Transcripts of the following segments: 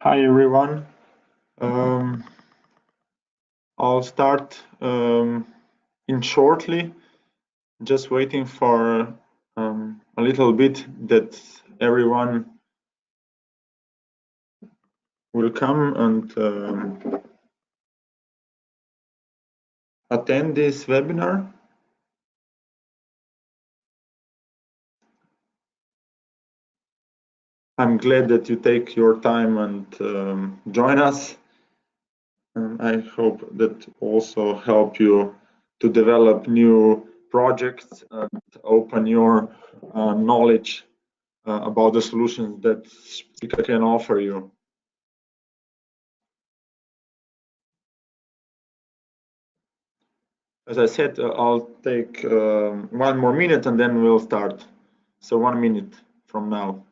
Hi everyone. I'll start in shortly, just waiting for a little bit that everyone will come and attend this webinar. I'm glad that you take your time and join us. I hope that also help you to develop new projects and open your knowledge about the solutions that Spica can offer you. As I said, I'll take 1 more minute and then we'll start. So 1 minute from now.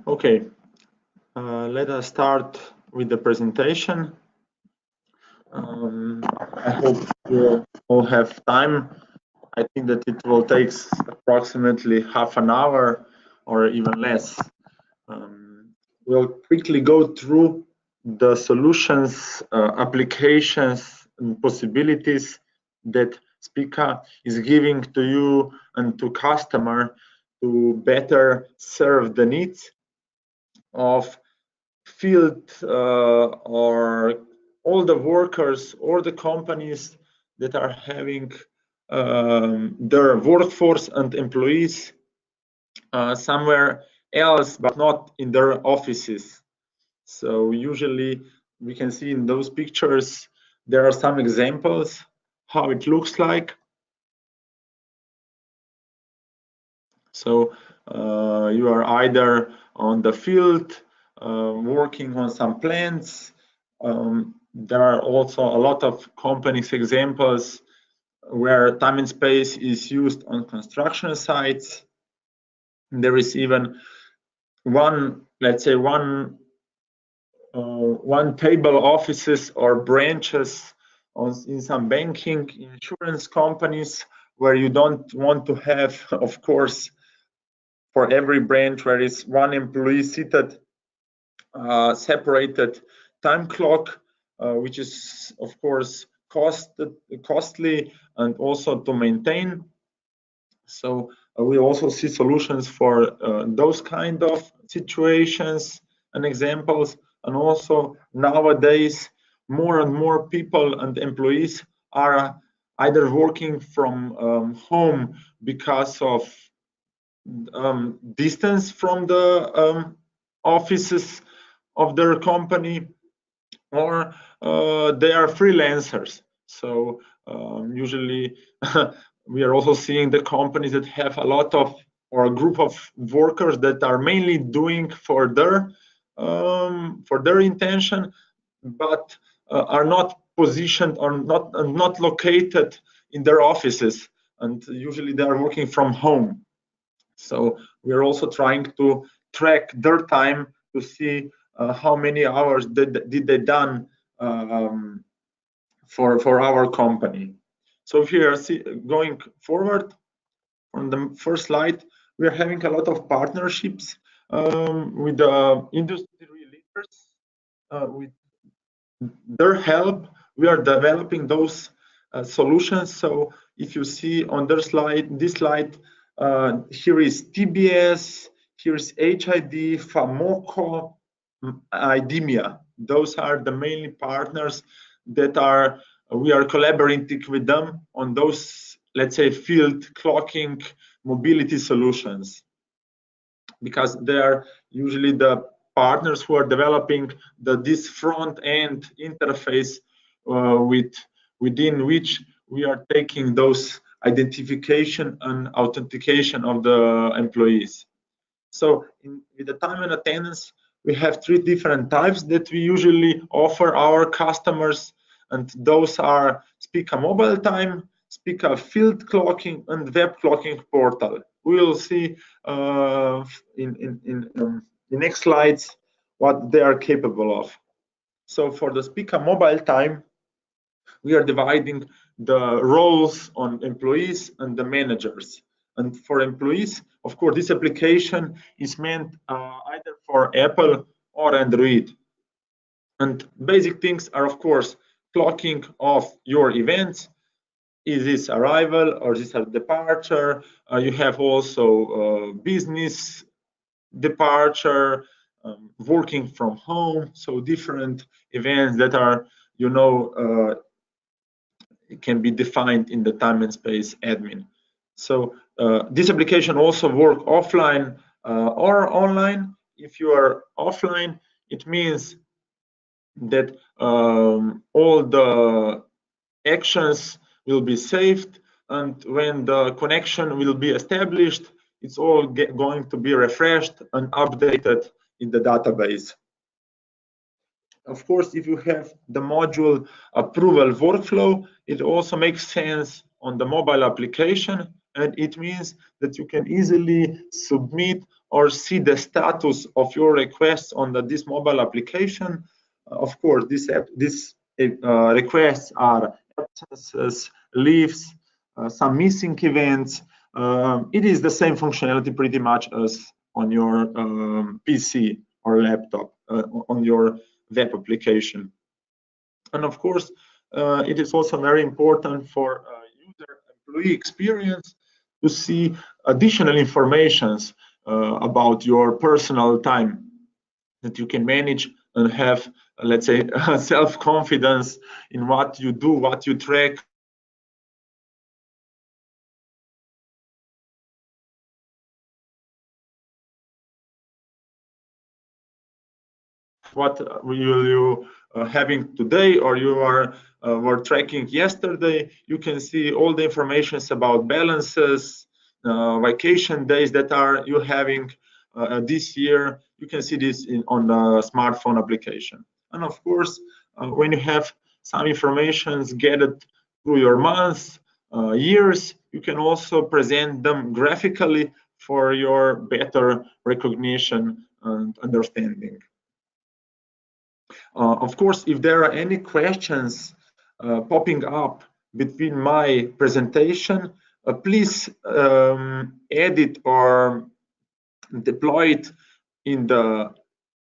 Okay, let us start with the presentation. I hope you all have time. I think that it will take approximately half an hour or even less. We'll quickly go through the solutions, applications, and possibilities that Spica is giving to you and to customer to better serve the needs of field or all the workers or the companies that are having their workforce and employees somewhere else, but not in their offices. So usually we can see in those pictures, there are some examples how it looks like. So you are either on the field, working on some plants. There are also a lot of companies examples where time and space is used on construction sites. There is even one, let's say one table offices or branches in some banking, insurance companies where you don't want to have, of course, for every branch where is one employee seated, separated time clock, which is of course costly and also to maintain. So we also see solutions for those kind of situations and examples. And also nowadays, more and more people and employees are either working from home because of distance from the offices of their company, or they are freelancers. So usually we are also seeing the companies that have a lot of, or a group of workers that are mainly doing for their intention, but are not positioned or not located in their offices, and usually they are working from home. So we are also trying to track their time to see how many hours did they done for our company. So here, going forward on the first slide, we are having a lot of partnerships with the industry leaders. With their help, we are developing those solutions. So if you see on their slide, this slide, here is TBS, here is HID, Tomoko, IDEMIA. Those are the main partners that we are collaborating with them on those, let's say, field clocking mobility solutions, because they are usually the partners who are developing this front-end interface within which we are taking those identification and authentication of the employees. So with the time and attendance, we have 3 different types that we usually offer our customers, and those are Spica Mobile Time, Spica Field Clocking, and Web Clocking Portal. We will see in the next slides what they are capable of. So for the Spica Mobile Time, we are dividing the roles on employees and the managers. And for employees, of course, this application is meant either for Apple or Android. And basic things are, of course, clocking of your events. Is this arrival or is this a departure? You have also business departure, working from home. So different events that are, it can be defined in the time and space admin. So this application also works offline or online. If you are offline, it means that all the actions will be saved, and when the connection will be established, it's all going to be refreshed and updated in the database. Of course, if you have the module approval workflow, it also makes sense on the mobile application, and it means that you can easily submit or see the status of your requests on this mobile application. Of course, these requests are absences, leaves, some missing events. It is the same functionality pretty much as on your PC or laptop, on your web application. And of course, it is also very important for user employee experience to see additional informations about your personal time that you can manage and have, let's say, self-confidence in what you do, what you track. What will you having today, or you were tracking yesterday. You can see all the information about balances, vacation days that are you having this year. You can see this on the smartphone application. And of course, when you have some information gathered through your months, years, you can also present them graphically for your better recognition and understanding. Of course, if there are any questions popping up between my presentation, please edit or deploy it in the,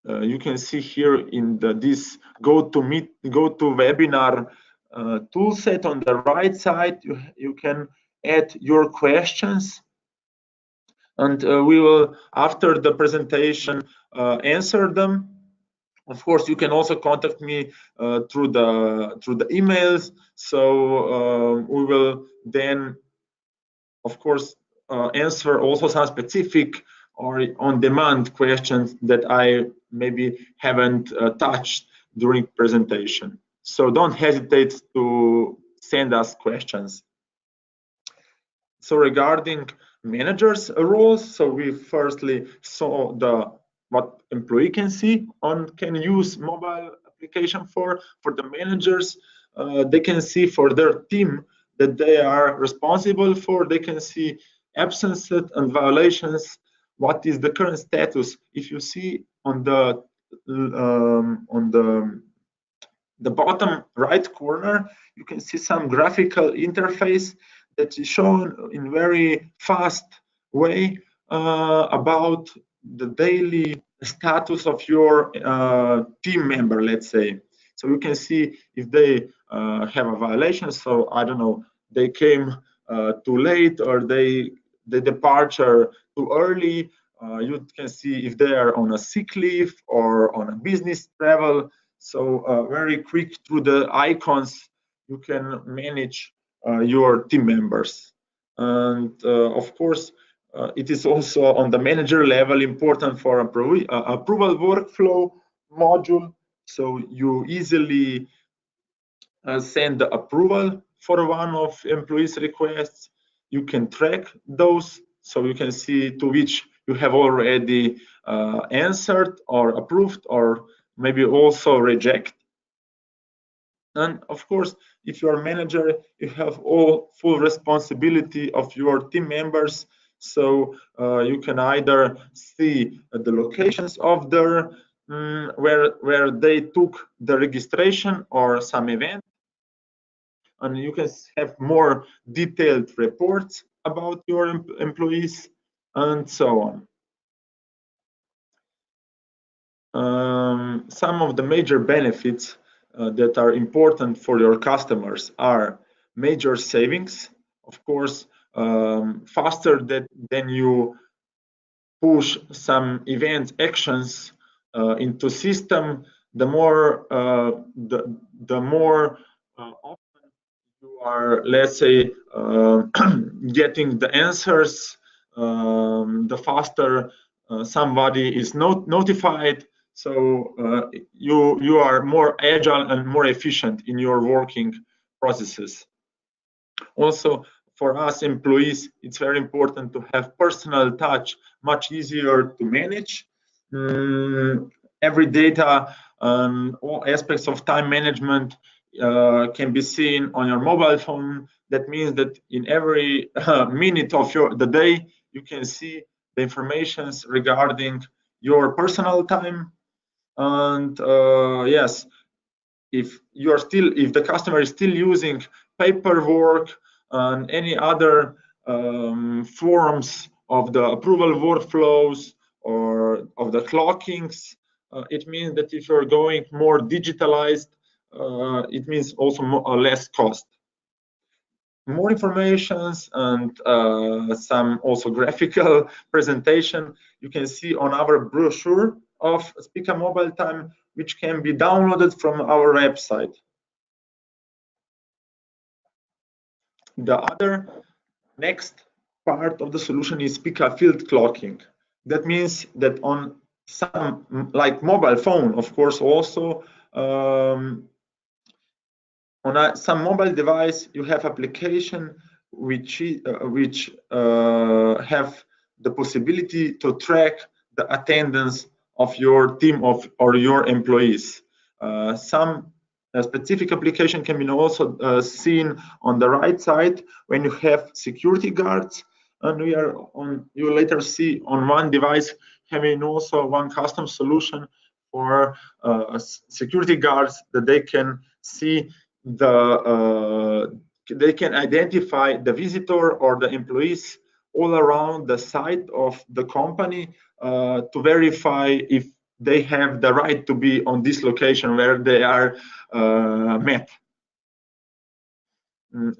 you can see here in this GoToWebinar toolset on the right side. You can add your questions, and we will, after the presentation, answer them. Of course, you can also contact me through the emails. So we will then, of course, answer also some specific or on-demand questions that I maybe haven't touched during presentation. So don't hesitate to send us questions. So regarding managers' roles, so we firstly saw what employee can see can use mobile application for the managers. They can see for their team that they are responsible for. They can see absences and violations. What is the current status? If you see on the bottom right corner, you can see some graphical interface that is shown in very fast way about the daily status of your team member, let's say. So you can see if they have a violation. So I don't know, they came too late, or the departure too early. You can see if they are on a sick leave or on a business travel. So very quick through the icons, you can manage your team members. And of course, it is also on the manager level important for approval workflow module. So you easily send the approval for one of employees' requests. You can track those, so you can see to which you have already answered or approved, or maybe also reject. And of course, if you're a manager, you have all full responsibility of your team members. So you can either see the locations of their where they took the registration or some event, and you can have more detailed reports about your employees and so on. Some of the major benefits that are important for your customers are major savings. Of course, faster than you push some event actions into system, the more often you are, let's say, getting the answers, the faster somebody is notified. So you are more agile and more efficient in your working processes. Also, for us employees, it's very important to have personal touch, much easier to manage. Every data, all aspects of time management can be seen on your mobile phone. That means that in every minute of the day, you can see the informations regarding your personal time. And yes, if the customer is still using paperwork and any other forms of the approval workflows or of the clockings, it means that if you're going more digitalized, it means also less cost. More informations and some also graphical presentation you can see on our brochure of Spica Mobile Time, which can be downloaded from our website. The other next part of the solution is Spica field clocking. That means that on some, like mobile phone, of course, also on some mobile device, you have application which have the possibility to track the attendance of your team or your employees. Some specific application can be also seen on the right side when you have security guards, and you later see on one device having also one custom solution for security guards that they can see they can identify the visitor or the employees all around the site of the company to verify if they have the right to be on this location where they are met.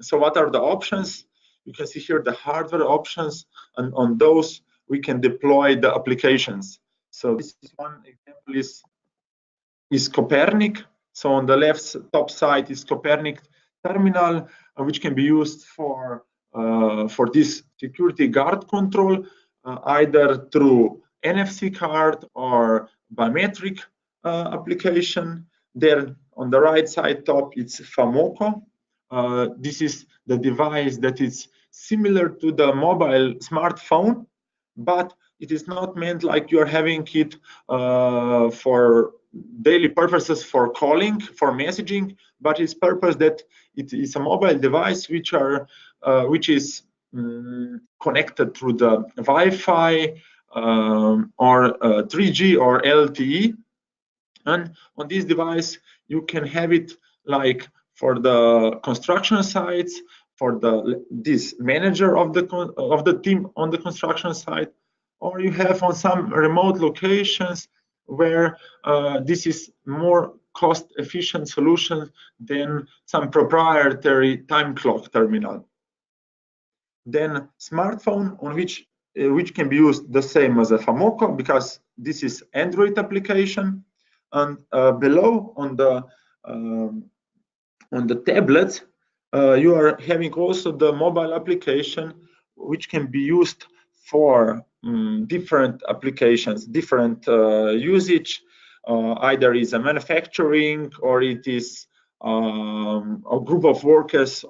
So what are the options? You can see here the hardware options, and on those we can deploy the applications. So this is one example is Copernic. So on the left top side is Copernic terminal, which can be used for this security guard control. either through NFC card or biometric application. There on the right side top, it's Tomoko. This is the device that is similar to the mobile smartphone, but it is not meant like you're having it for daily purposes, for calling, for messaging, but its purpose that it is a mobile device which is connected through the Wi-Fi or 3G or LTE. And on this device, you can have it like for the construction sites, for this manager of the team on the construction site, or you have on some remote locations where this is more cost-efficient solution than some proprietary time clock terminal. Then smartphone on which can be used the same as a Tomoko because this is Android application, and below on the tablets you are having also the mobile application which can be used for different applications, different usage. Either is a manufacturing or it is a group of workers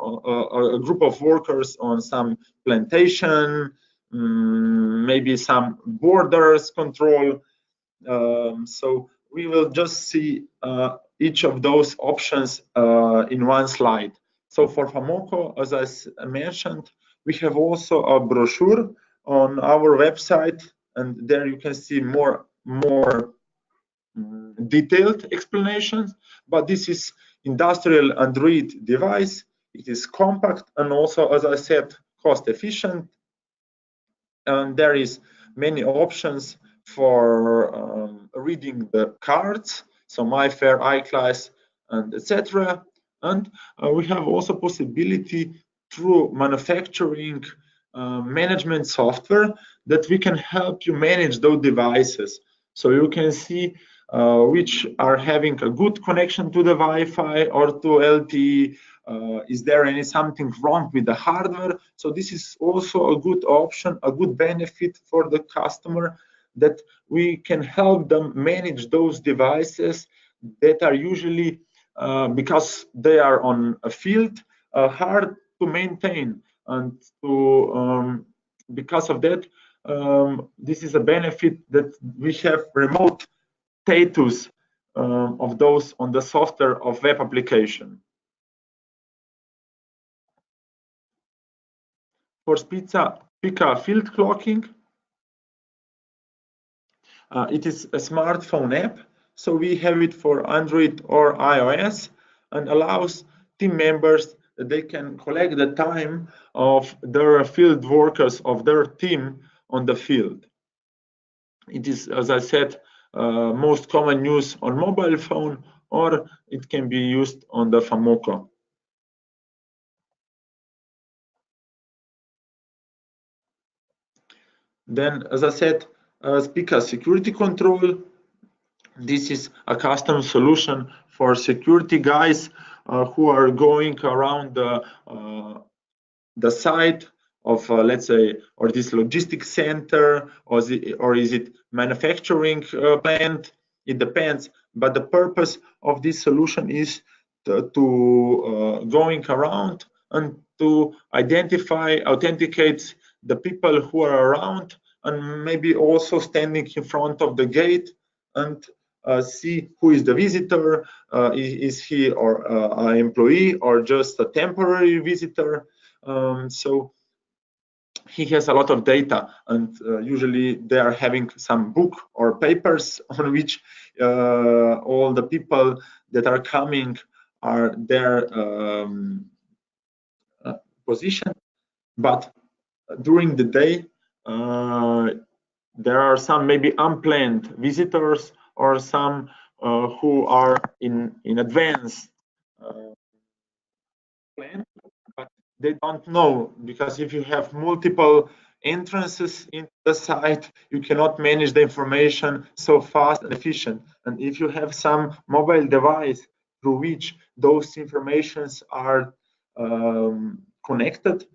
on some plantation, maybe some borders control. So we will just see each of those options in one slide. So for Tomoko, as I mentioned, we have also a brochure on our website, and there you can see more detailed explanations. But this is industrial Android device. It is compact and also, as I said, cost efficient. And there is many options for reading the cards, so MyFair, iClass, and etc. And we have also possibility through manufacturing management software that we can help you manage those devices. So you can see which are having a good connection to the Wi-Fi or to LTE. Is there something wrong with the hardware? So this is also a good option, a good benefit for the customer, that we can help them manage those devices that are usually, because they are on a field, hard to maintain. And because of that, this is a benefit that we have remote status of those on the software of web application. For Spica field clocking, it is a smartphone app, so we have it for Android or iOS, and allows team members that they can collect the time of their field workers of their team on the field. It is, as I said, most common use on mobile phone, or it can be used on the Tomoko. Then, as I said, Spica security control. This is a custom solution for security guys who are going around the site of, let's say, or this logistics center, or is it manufacturing plant? It depends. But the purpose of this solution is to going around and to authenticate the people who are around, and maybe also standing in front of the gate and see who is the visitor. Is he or an employee or just a temporary visitor? So he has a lot of data, and usually they are having some book or papers on which all the people that are coming are their position. But during the day, there are some maybe unplanned visitors, or some who are in advance planned, but they don't know, because if you have multiple entrances into the site, you cannot manage the information so fast and efficient. And if you have some mobile device through which those informations are connected,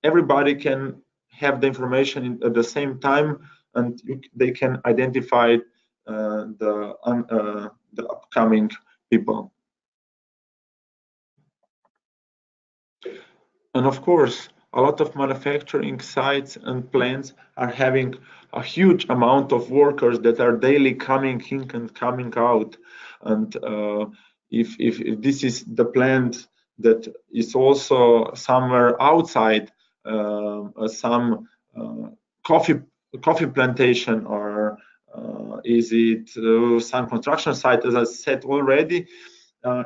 everybody can have the information at the same time, and they can identify the upcoming people. And of course, a lot of manufacturing sites and plants are having a huge amount of workers that are daily coming in and coming out. And if this is the plant that is also somewhere outside some coffee plantation, or is it some construction site, as I said already,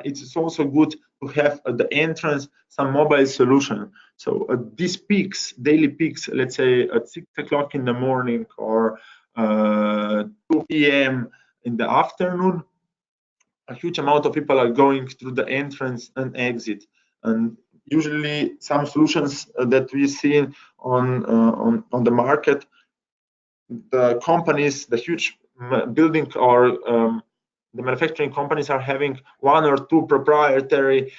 it's also good to have at the entrance some mobile solution. So these peaks, daily peaks, let's say at 6 o'clock in the morning or 2 p.m. in the afternoon, a huge amount of people are going through the entrance and exit. And usually some solutions that we see on the market, the companies, the huge building or the manufacturing companies are having 1 or 2 proprietary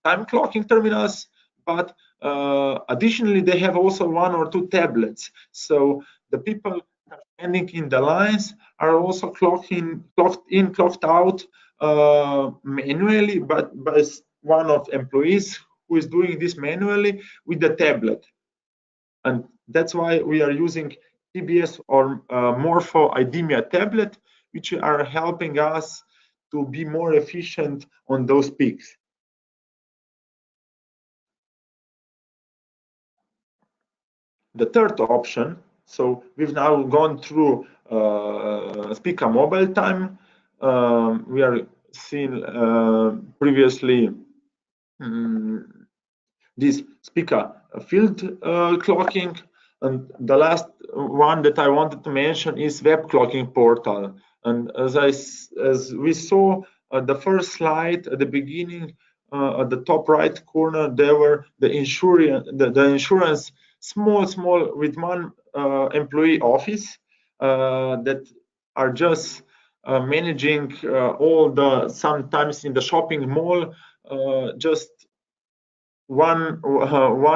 time clocking terminals, but additionally they have also 1 or 2 tablets. So the people standing in the lines are also clocked in, clocked out manually, but by one of employees who is doing this manually with the tablet. And that's why we are using TBS or Morpho IDEMIA tablet, which are helping us to be more efficient on those peaks. The third option, so we've now gone through Spica Mobile Time. We are seeing previously this Spica field clocking, and the last one that I wanted to mention is web clocking portal. And as we saw the first slide at the beginning, at the top right corner, there were the insurance small with 1 employee office that are just managing all the, sometimes in the shopping mall, just one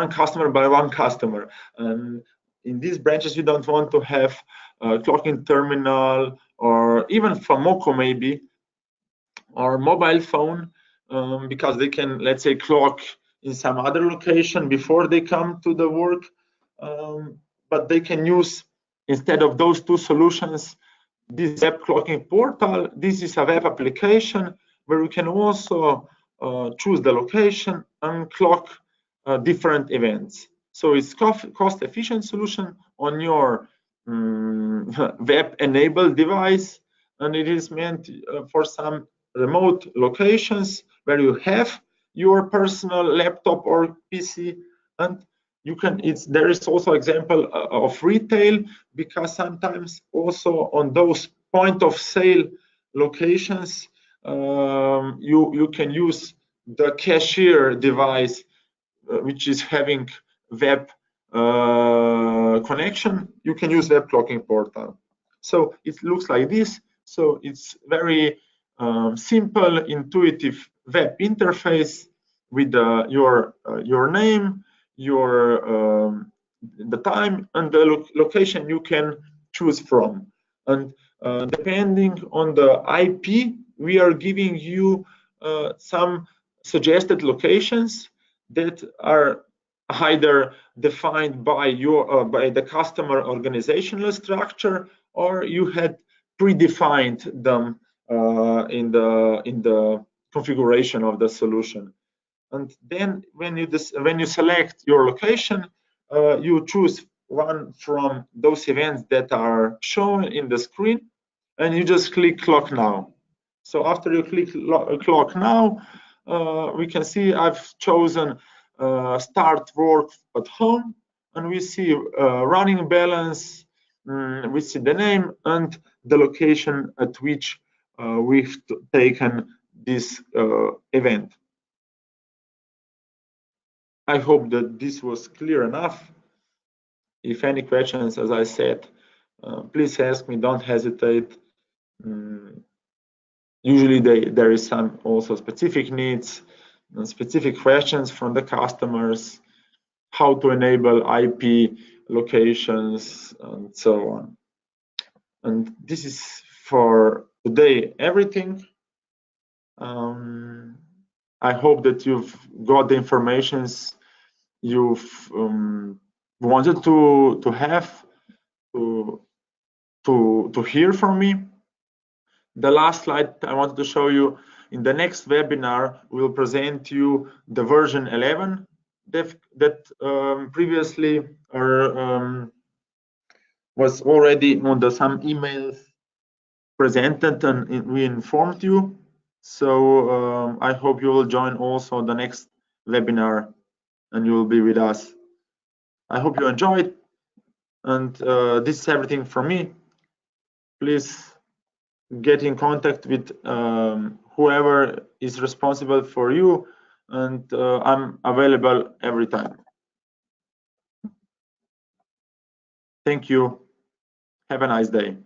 customer by one customer. And in these branches, you don't want to have a clocking terminal, or even Tomoko maybe, or mobile phone, because they can, let's say, clock in some other location before they come to the work. But they can use, instead of those 2 solutions, this web clocking portal. This is a web application where you can also choose the location and clock different events. So it's cost-efficient solution on your web-enabled device, and it is meant for some remote locations where you have your personal laptop or PC, and you can. There is also example of retail, because sometimes also on those point of sale locations, you can use the cashier device, which is having web connection. You can use web clocking portal. So it looks like this. So it's very simple, intuitive web interface with your name, the time, and the location you can choose from. And depending on the IP, we are giving you some suggested locations that are either defined by by the customer organizational structure, or you had predefined them in the configuration of the solution. And then when you select your location, you choose one from those events that are shown in the screen, and you just click clock now. So after you click clock now, we can see I've chosen start work at home, and we see running balance, we see the name and the location at which we've taken this event. I hope that this was clear enough. If any questions, as I said, please ask me, don't hesitate. Usually there is some also specific needs and specific questions from the customers, how to enable IP locations, and so on. And this is for today everything. I hope that you've got the informations you've wanted to have to hear from me. The last slide I wanted to show you, in the next webinar we'll present you the version 11 that previously was already on the some emails presented and we informed you. So I hope you will join also the next webinar and you will be with us. I hope you enjoyed, and this is everything from me. Please get in contact with whoever is responsible for you, and I'm available every time. Thank you. Have a nice day.